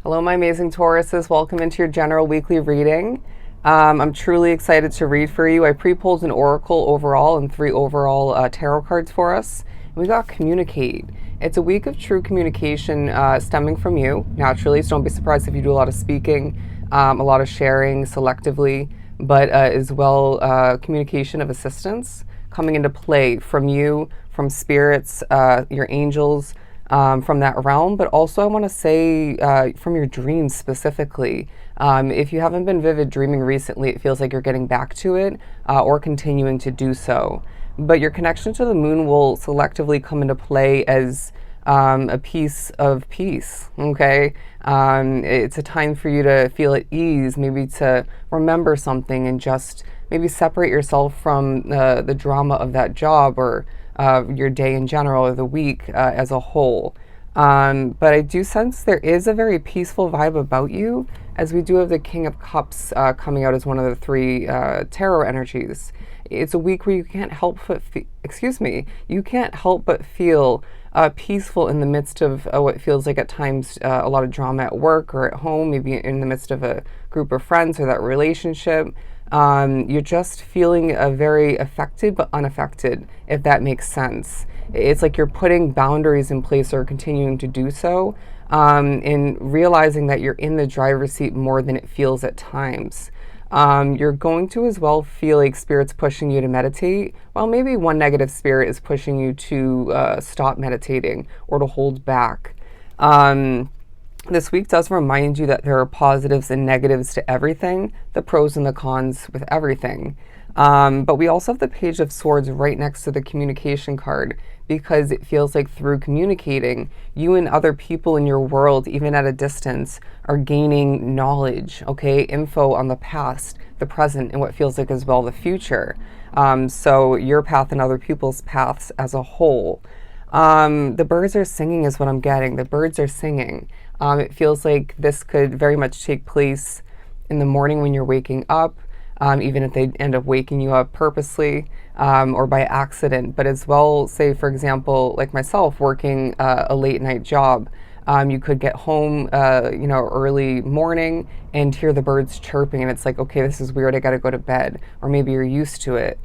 Hello, my amazing Tauruses. Welcome into your general weekly reading. I'm truly excited to read for you. I pre-pulled an oracle overall and three overall tarot cards for us. And we got communicate. It's a week of true communication stemming from you, naturally, so don't be surprised if you do a lot of speaking, a lot of sharing selectively, but as well communication of assistance coming into play from you, from spirits, your angels, from that realm, but also I want to say from your dreams specifically. If you haven't been vivid dreaming recently, it feels like you're getting back to it or continuing to do so. But your connection to the moon will selectively come into play as a piece of peace, okay? It's a time for you to feel at ease, maybe to remember something and just maybe separate yourself from the drama of that job or your day in general or the week as a whole. But I do sense there is a very peaceful vibe about you, as we do have the King of Cups coming out as one of the three tarot energies. It's a week where you can't help but you can't help but feel peaceful in the midst of what feels like at times a lot of drama at work or at home, maybe in the midst of a group of friends or that relationship. You're just feeling very affected but unaffected, if that makes sense. It's like you're putting boundaries in place or continuing to do so, and realizing that you're in the driver's seat more than it feels at times. You're going to as well feel like spirits pushing you to meditate. Well, maybe one negative spirit is pushing you to stop meditating or to hold back. This week does remind you that there are positives and negatives to everything, the pros and the cons with everything. But we also have the Page of Swords right next to the communication card, because it feels like through communicating, you and other people in your world, even at a distance, are gaining knowledge, okay, info on the past, the present, and what feels like as well the future. So your path and other people's paths as a whole. The birds are singing is what I'm getting. The birds are singing. It feels like this could very much take place in the morning when you're waking up, even if they end up waking you up purposely or by accident. But as well, say, for example, like myself, working a late night job, you could get home, early morning and hear the birds chirping, and it's like, okay, this is weird, I gotta go to bed. Or maybe you're used to it.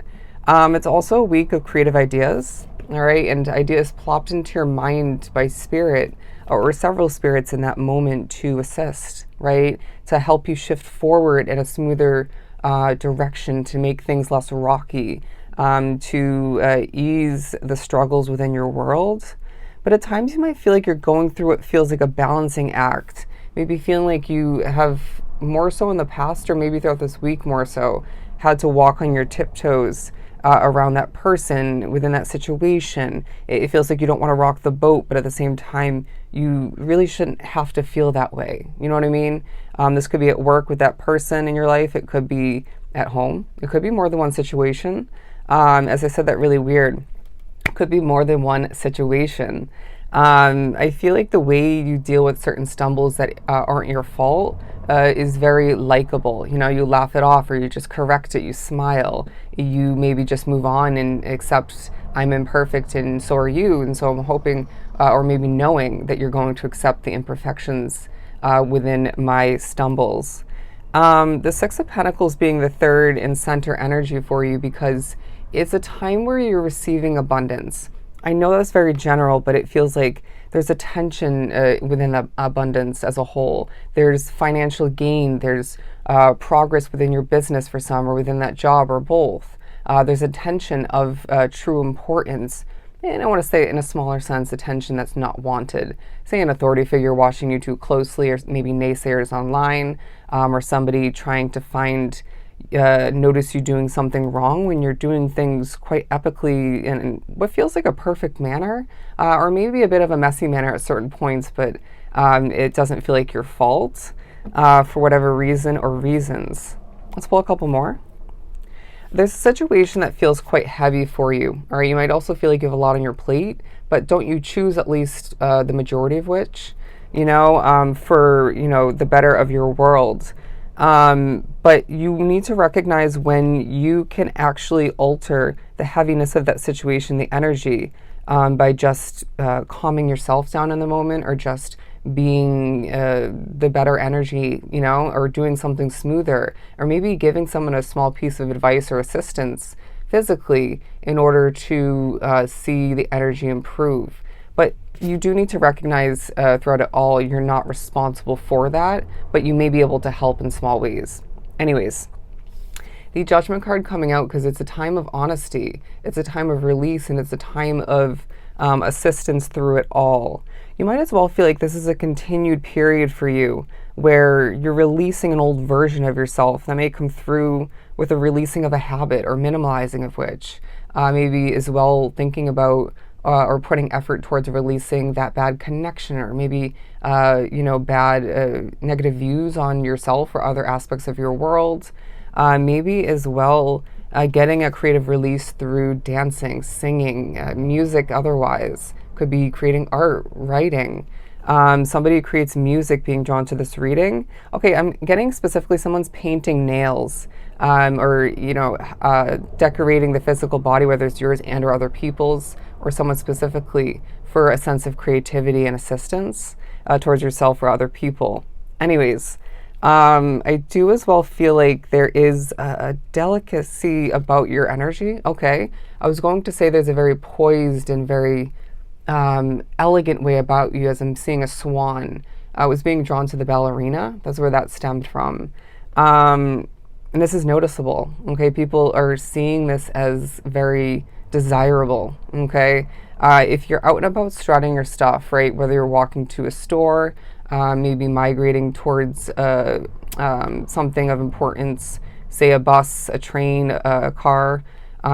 It's also a week of creative ideas, all right, and ideas plopped into your mind by spirit or several spirits in that moment to assist, right, to help you shift forward in a smoother direction, to make things less rocky, to ease the struggles within your world. But at times you might feel like you're going through what feels like a balancing act, maybe feeling like you have more so in the past, or maybe throughout this week more so, had to walk on your tiptoes around that person within that situation. It feels like you don't want to rock the boat, but at the same time, you really shouldn't have to feel that way. You know what I mean? This could be at work with that person in your life. It could be at home. It could be more than one situation. As I said, that really weird. It could be more than one situation. I feel like the way you deal with certain stumbles that aren't your fault is very likable. You know, you laugh it off, or you just correct it, you smile, you maybe just move on and accept I'm imperfect and so are you. And so I'm hoping, or maybe knowing that you're going to accept the imperfections within my stumbles. The Six of Pentacles being the third and center energy for you, because it's a time where you're receiving abundance. I know that's very general, but it feels like there's a tension within the abundance as a whole. There's financial gain, there's progress within your business for some, or within that job, or both. There's a tension of true importance. And I want to say in a smaller sense, a tension that's not wanted. Say an authority figure watching you too closely, or maybe naysayers online, or somebody trying to notice you doing something wrong when you're doing things quite epically in what feels like a perfect manner, or maybe a bit of a messy manner at certain points, but it doesn't feel like your fault for whatever reason or reasons. Let's pull a couple more. There's a situation that feels quite heavy for you, or you might also feel like you have a lot on your plate, but don't you choose at least the majority of which, for, the better of your world. But you need to recognize when you can actually alter the heaviness of that situation, the energy, by just calming yourself down in the moment, or just being the better energy, you know, or doing something smoother, or maybe giving someone a small piece of advice or assistance physically in order to see the energy improve. But you do need to recognize throughout it all, you're not responsible for that, but you may be able to help in small ways. Anyways, the Judgment card coming out because it's a time of honesty, it's a time of release, and it's a time of assistance through it all. You might as well feel like this is a continued period for you where you're releasing an old version of yourself that may come through with a releasing of a habit or minimalizing of which. Maybe as well thinking about or putting effort towards releasing that bad connection, or maybe bad negative views on yourself or other aspects of your world. Maybe as well getting a creative release through dancing, singing, music otherwise. Could be creating art, writing. Somebody creates music being drawn to this reading. Okay, I'm getting specifically someone's painting nails, or decorating the physical body, whether it's yours and or other people's, or someone specifically for a sense of creativity and assistance towards yourself or other people. Anyways, I do as well feel like there is a delicacy about your energy. Okay, I was going to say there's a very poised and very elegant way about you, as I'm seeing a swan. I was being drawn to the ballerina. That's where that stemmed from. And this is noticeable. Okay, people are seeing this as very desirable. Okay, if you're out and about strutting your stuff, right, whether you're walking to a store, maybe migrating towards something of importance, say a bus, a train, a car,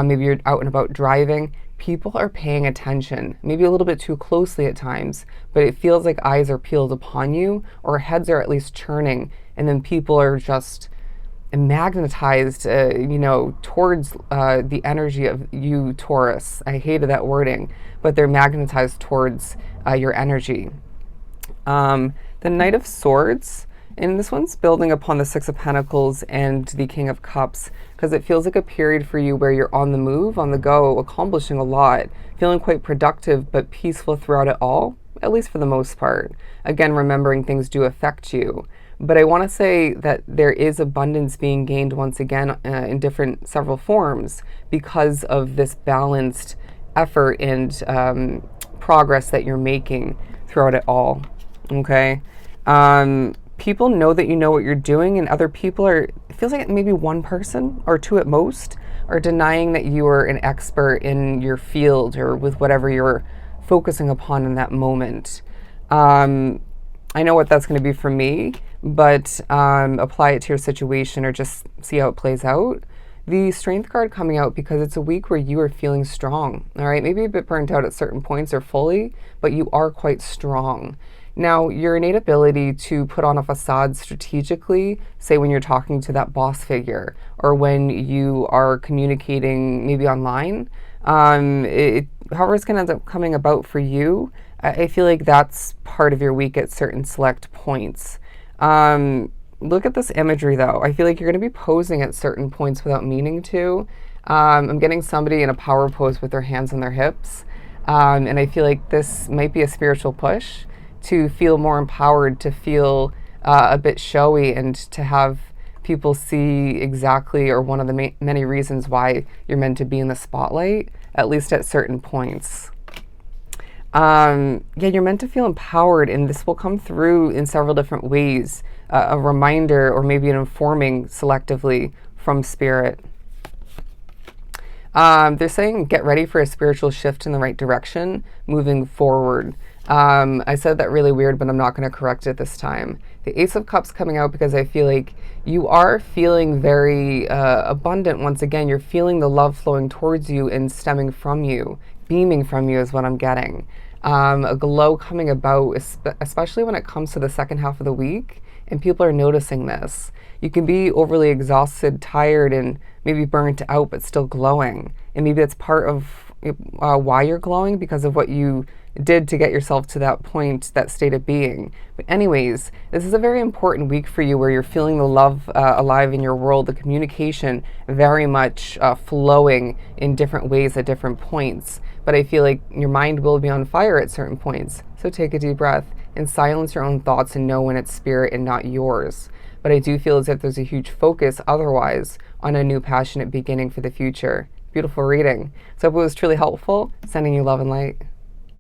maybe you're out and about driving, people are paying attention, maybe a little bit too closely at times, but it feels like eyes are peeled upon you, or heads are at least churning, and then people are just magnetized, towards the energy of you, Taurus. I hated that wording, but they're magnetized towards your energy. The Knight of Swords, and this one's building upon the Six of Pentacles and the King of Cups, because it feels like a period for you where you're on the move, on the go, accomplishing a lot, feeling quite productive but peaceful throughout it all, at least for the most part. Again, remembering things do affect you. But I want to say that there is abundance being gained once again in several forms because of this balanced effort and progress that you're making throughout it all. Okay? People know that you know what you're doing, and other people it feels like maybe one person or two at most are denying that you are an expert in your field or with whatever you're focusing upon in that moment. I know what that's going to be for me, but apply it to your situation or just see how it plays out. The Strength card coming out because it's a week where you are feeling strong, all right? Maybe a bit burnt out at certain points or fully, but you are quite strong. Now, your innate ability to put on a facade strategically, say when you're talking to that boss figure or when you are communicating maybe online, however it's going to end up coming about for you, I feel like that's part of your week at certain select points. Look at this imagery though. I feel like you're going to be posing at certain points without meaning to. I'm getting somebody in a power pose with their hands on their hips. And I feel like this might be a spiritual push to feel more empowered, to feel a bit showy, and to have people see exactly, or one of the many reasons why you're meant to be in the spotlight, at least at certain points. You're meant to feel empowered, and this will come through in several different ways. A reminder, or maybe an informing selectively from Spirit. They're saying get ready for a spiritual shift in the right direction moving forward. I said that really weird, but I'm not going to correct it this time. The Ace of Cups coming out because I feel like you are feeling very abundant once again. You're feeling the love flowing towards you and stemming from you, beaming from you is what I'm getting. A glow coming about, especially when it comes to the second half of the week, and people are noticing this. You can be overly exhausted, tired, and maybe burnt out, but still glowing. And maybe that's part of why you're glowing, because of what you did to get yourself to that point, that state of being. But anyways, this is a very important week for you where you're feeling the love alive in your world, the communication very much flowing in different ways at different points. But I feel like your mind will be on fire at certain points. So take a deep breath and silence your own thoughts and know when it's spirit and not yours. But I do feel as if there's a huge focus otherwise on a new passionate beginning for the future. Beautiful reading. So I hope it was truly helpful. Sending you love and light.